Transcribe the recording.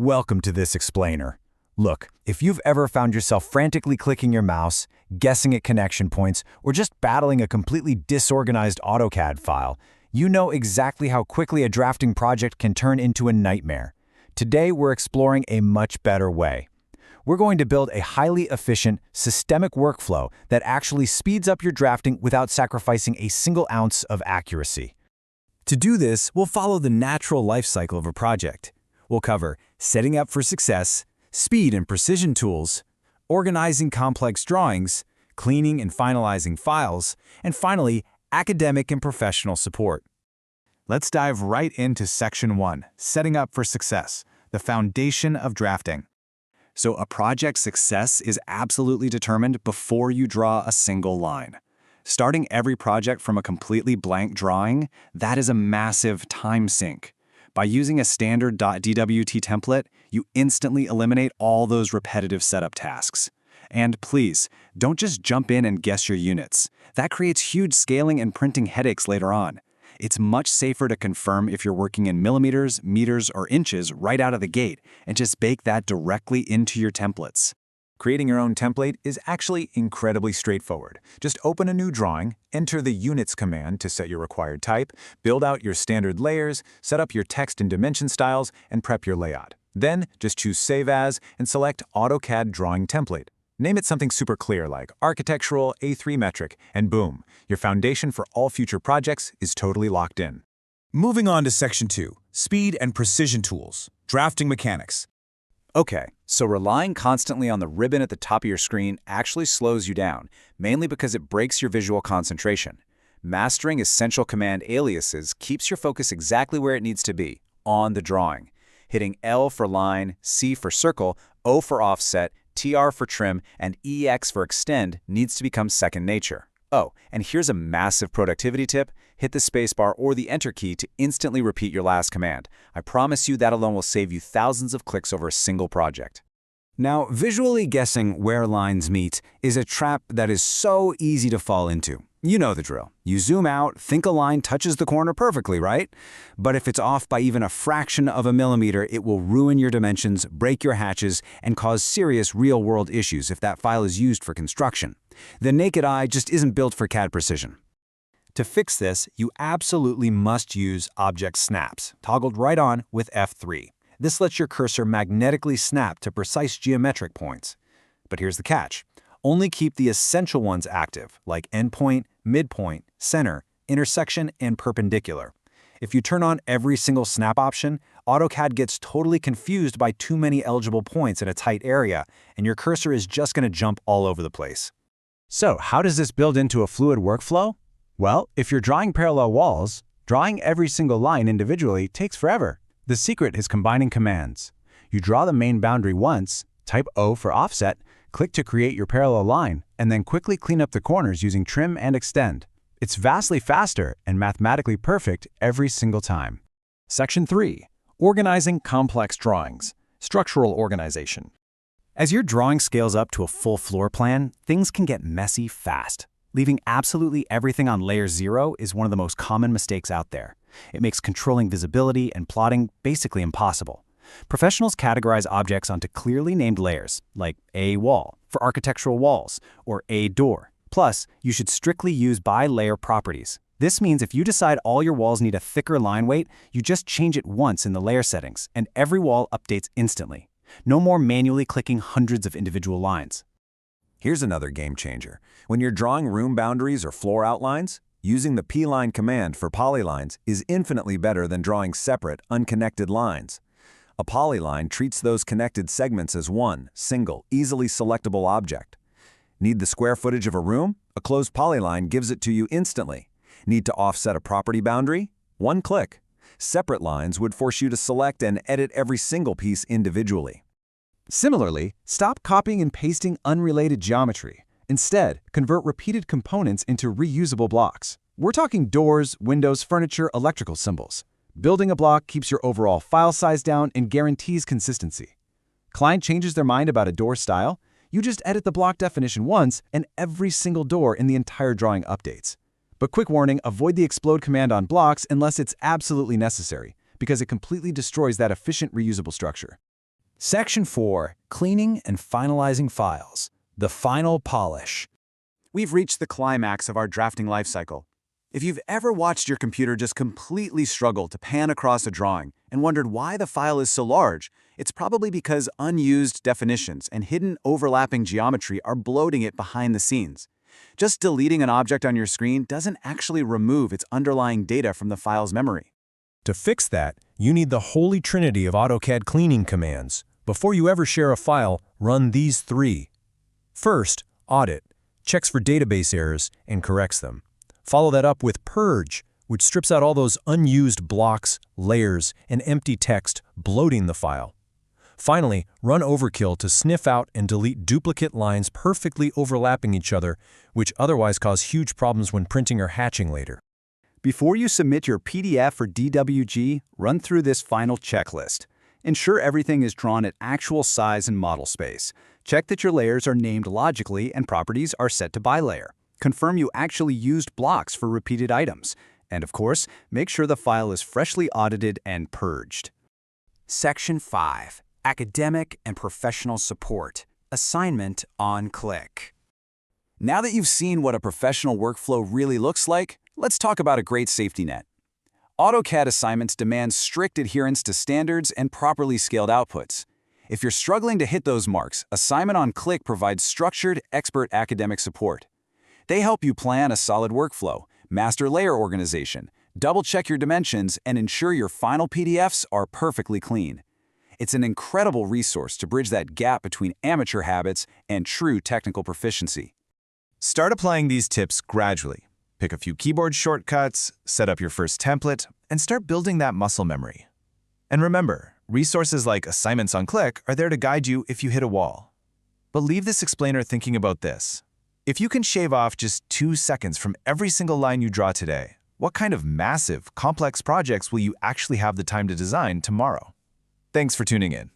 Welcome to this explainer. Look, if you've ever found yourself frantically clicking your mouse, guessing at connection points, or just battling a completely disorganized AutoCAD file, you know exactly how quickly a drafting project can turn into a nightmare. Today, we're exploring a much better way. We're going to build a highly efficient, systemic workflow that actually speeds up your drafting without sacrificing a single ounce of accuracy. To do this, we'll follow the natural life cycle of a project. We'll cover setting up for success, speed and precision tools, organizing complex drawings, cleaning and finalizing files, and finally, academic and professional support. Let's dive right into Section 1, Setting Up for Success, the foundation of drafting. So a project's success is absolutely determined before you draw a single line. Starting every project from a completely blank drawing, that is a massive time sink. By using a standard .dwt template, you instantly eliminate all those repetitive setup tasks. And please, don't just jump in and guess your units. That creates huge scaling and printing headaches later on. It's much safer to confirm if you're working in millimeters, meters, or inches right out of the gate, and just bake that directly into your templates. Creating your own template is actually incredibly straightforward. Just open a new drawing, enter the units command to set your required type, build out your standard layers, set up your text and dimension styles, and prep your layout. Then, just choose Save As and select AutoCAD Drawing Template. Name it something super clear like Architectural A3 Metric, and boom, your foundation for all future projects is totally locked in. Moving on to Section 2, Speed and Precision Tools, Drafting Mechanics. Okay, so relying constantly on the ribbon at the top of your screen actually slows you down, mainly because it breaks your visual concentration. Mastering essential command aliases keeps your focus exactly where it needs to be, on the drawing. Hitting L for line, C for circle, O for offset, TR for trim, and EX for extend needs to become second nature. Oh, and here's a massive productivity tip. Hit the spacebar or the Enter key to instantly repeat your last command. I promise you that alone will save you thousands of clicks over a single project. Now, visually guessing where lines meet is a trap that is so easy to fall into. You know the drill. You zoom out, think a line touches the corner perfectly, right? But if it's off by even a fraction of a millimeter, it will ruin your dimensions, break your hatches, and cause serious real-world issues if that file is used for construction. The naked eye just isn't built for CAD precision. To fix this, you absolutely must use Object Snaps, toggled right on with F3. This lets your cursor magnetically snap to precise geometric points. But here's the catch. Only keep the essential ones active, like endpoint, midpoint, center, intersection, and perpendicular. If you turn on every single snap option, AutoCAD gets totally confused by too many eligible points in a tight area, and your cursor is just going to jump all over the place. So, how does this build into a fluid workflow? Well, if you're drawing parallel walls, drawing every single line individually takes forever. The secret is combining commands. You draw the main boundary once, type O for offset, click to create your parallel line, and then quickly clean up the corners using trim and extend. It's vastly faster and mathematically perfect every single time. Section 3. Organizing complex drawings. Structural organization. As your drawing scales up to a full floor plan, things can get messy fast. Leaving absolutely everything on layer 0 is one of the most common mistakes out there. It makes controlling visibility and plotting basically impossible. Professionals categorize objects onto clearly named layers, like A wall for architectural walls, or A door. Plus, you should strictly use ByLayer properties. This means if you decide all your walls need a thicker line weight, you just change it once in the layer settings, and every wall updates instantly. No more manually clicking hundreds of individual lines. Here's another game changer. When you're drawing room boundaries or floor outlines, using the P-line command for polylines is infinitely better than drawing separate, unconnected lines. A polyline treats those connected segments as one, single, easily selectable object. Need the square footage of a room? A closed polyline gives it to you instantly. Need to offset a property boundary? One click. Separate lines would force you to select and edit every single piece individually. Similarly, stop copying and pasting unrelated geometry. Instead, convert repeated components into reusable blocks. We're talking doors, windows, furniture, electrical symbols. Building a block keeps your overall file size down and guarantees consistency. Client changes their mind about a door style, you just edit the block definition once and every single door in the entire drawing updates. But quick warning, avoid the explode command on blocks unless it's absolutely necessary, because it completely destroys that efficient reusable structure. Section 4. Cleaning and finalizing files. The final polish. We've reached the climax of our drafting lifecycle. If you've ever watched your computer just completely struggle to pan across a drawing and wondered why the file is so large, it's probably because unused definitions and hidden overlapping geometry are bloating it behind the scenes. Just deleting an object on your screen doesn't actually remove its underlying data from the file's memory. To fix that, you need the holy trinity of AutoCAD cleaning commands. Before you ever share a file, run these 3. First, audit. Checks for database errors and corrects them. Follow that up with purge, which strips out all those unused blocks, layers, and empty text bloating the file. Finally, run overkill to sniff out and delete duplicate lines perfectly overlapping each other, which otherwise cause huge problems when printing or hatching later. Before you submit your PDF or DWG, run through this final checklist. Ensure everything is drawn at actual size and model space. Check that your layers are named logically and properties are set to ByLayer. Confirm you actually used blocks for repeated items. And of course, make sure the file is freshly audited and purged. Section 5. Academic and professional support. Assignment on click. Now that you've seen what a professional workflow really looks like, let's talk about a great safety net. AutoCAD assignments demand strict adherence to standards and properly scaled outputs. If you're struggling to hit those marks, Assignment on Click provides structured, expert academic support. They help you plan a solid workflow, master layer organization, double-check your dimensions, and ensure your final PDFs are perfectly clean. It's an incredible resource to bridge that gap between amateur habits and true technical proficiency. Start applying these tips gradually. Pick a few keyboard shortcuts, set up your first template, and start building that muscle memory. And remember, resources like Assignments on Click are there to guide you if you hit a wall. But leave this explainer thinking about this. If you can shave off just 2 seconds from every single line you draw today, what kind of massive, complex projects will you actually have the time to design tomorrow? Thanks for tuning in.